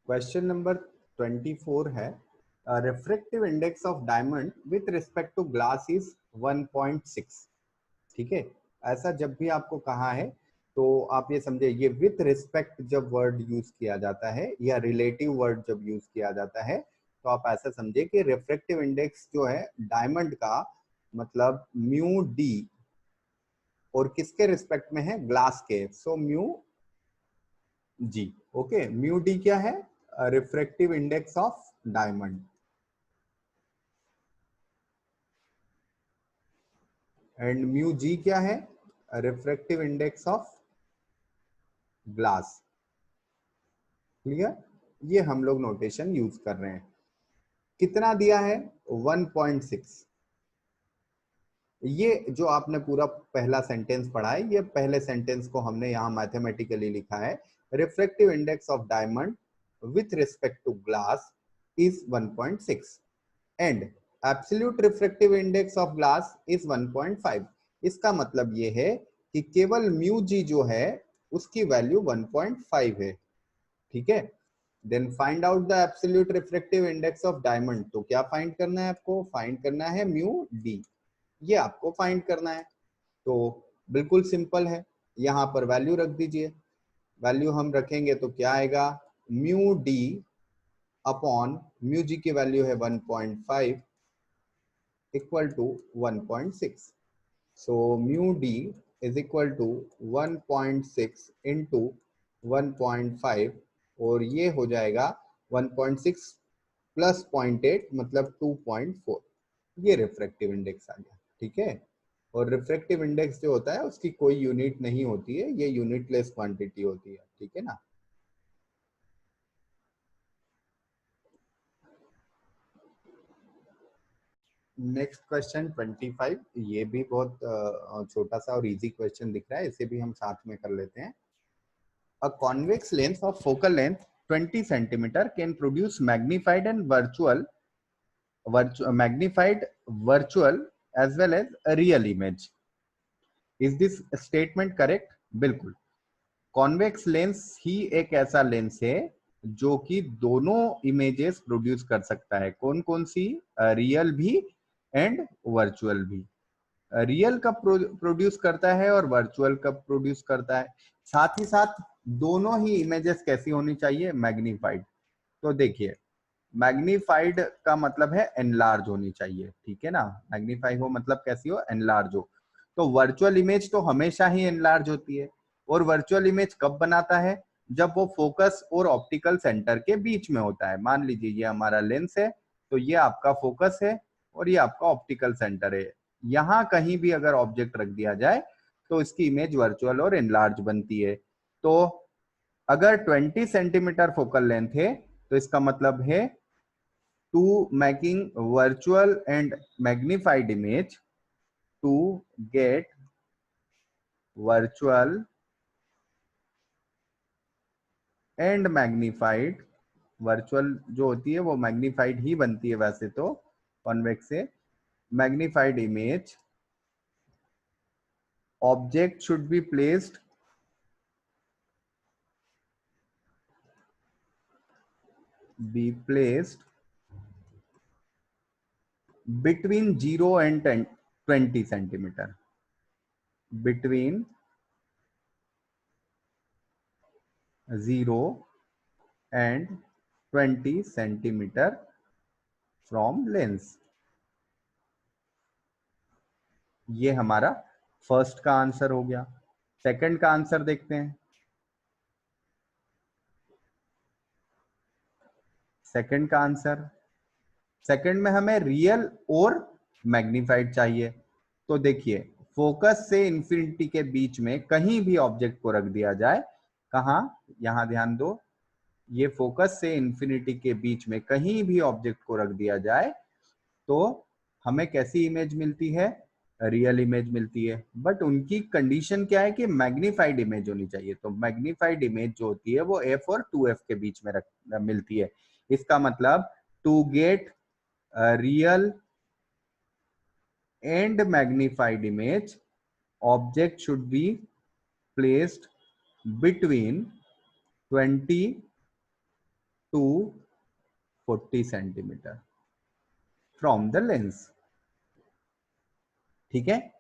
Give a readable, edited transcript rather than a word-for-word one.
Question number 24 है refractive index of diamond with respect to glass is 1.6। ठीक है, ऐसा जब भी आपको कहा है तो आप ये समझे, ये विथ रिस्पेक्ट जब वर्ड यूज किया जाता है या रिलेटिव वर्ड जब यूज किया जाता है तो आप ऐसा समझे कि रिफ्रैक्टिव इंडेक्स जो है डायमंड का मतलब म्यू डी, और किसके रिस्पेक्ट में है? ग्लास के। So mu g. Okay, mu D क्या है? Refractive index of diamond. And mu g क्या है? Refractive index of glass. Clear? ये हम लोग नोटेशन यूज कर रहे हैं। कितना दिया है? 1.6। ये जो आपने पूरा पहला सेंटेंस पढ़ा है, ये पहले सेंटेंस को हमने यहाँ मैथमेटिकली लिखा है। Refractive index of diamond with respect to glass is 1.6 and absolute refractive index of glass is 1.5। इसका मतलब ये है कि केवल म्यू जी जो है उसकी वैल्यू 1.5 है। ठीक है, then find out the absolute refractive index of diamond. तो क्या फाइंड करना है आपको? फाइंड करना है म्यू डी, ये आपको फाइंड करना है। तो बिल्कुल सिंपल है, यहाँ पर वैल्यू रख दीजिए। वैल्यू हम रखेंगे तो क्या आएगा? Mu D upon mu G की वैल्यू है 1.5 equal to 1.6। So mu D is equal to 1.6 into 1.5, और ये हो जाएगा 1.6 प्लस 0.8 मतलब 2.4। ये रिफ्रैक्टिव इंडेक्स आ गया। ठीक है, और रिफ्रैक्टिव इंडेक्स जो होता है उसकी कोई यूनिट नहीं होती है, ये यूनिटलेस क्वांटिटी होती है। ठीक है ना? नेक्स्ट क्वेश्चन 25, ये भी बहुत छोटा सा और इजी क्वेश्चन दिख रहा है, इसे भी हम साथ में कर लेते हैं। A convex lens of focal length 20 centimeter can produce magnified and magnified virtual as well as a real image. Is this statement correct? बिल्कुल। कॉन्वेक्स लेंस ही एक ऐसा लेंस है जो कि दोनों इमेजेस प्रोड्यूस कर सकता है। कौन कौन सी? रियल भी एंड वर्चुअल भी। रियल कब प्रोड्यूस करता है और वर्चुअल कब प्रोड्यूस करता है? साथ ही साथ दोनों ही इमेजेस कैसी होनी चाहिए? मैग्नीफाइड। तो देखिए, मैग्नीफाइड का मतलब है एनलार्ज होनी चाहिए। ठीक है ना? मैग्नीफाई हो मतलब कैसी हो? एनलार्ज हो। तो वर्चुअल इमेज तो हमेशा ही एनलार्ज होती है, और वर्चुअल इमेज कब बनाता है? जब वो फोकस और ऑप्टिकल सेंटर के बीच में होता है। मान लीजिए ये हमारा लेंस है, तो ये आपका फोकस है और ये आपका ऑप्टिकल सेंटर है। यहाँ कहीं भी अगर ऑब्जेक्ट रख दिया जाए तो इसकी इमेज वर्चुअल और एनलार्ज बनती है। तो अगर 20 सेंटीमीटर फोकल लेंथ है तो इसका मतलब है to making virtual and magnified image, to get virtual and magnified. Virtual जो होती है वो मैग्निफाइड ही बनती है वैसे तो कॉन्वेक्स से। Magnified image object should be placed between 0 and 20 centimeter, between 0 and 20 centimeter from lens। ये हमारा फर्स्ट का आंसर हो गया। सेकंड का आंसर देखते हैं। सेकंड का आंसर, सेकंड में हमें रियल और मैग्नीफाइड चाहिए। तो देखिए, फोकस से इंफिनिटी के बीच में कहीं भी ऑब्जेक्ट को रख दिया जाए, कहां? यहां ध्यान दो, ये फोकस से इंफिनिटी के बीच में कहीं भी ऑब्जेक्ट को रख दिया जाए तो हमें कैसी इमेज मिलती है? रियल इमेज मिलती है। बट उनकी कंडीशन क्या है कि मैग्नीफाइड इमेज होनी चाहिए। तो मैग्नीफाइड इमेज जो होती है वो f और 2f के बीच में मिलती है। इसका मतलब to get real and magnified image object should be placed between 20 to 40 centimetre from the lens. ठीक है,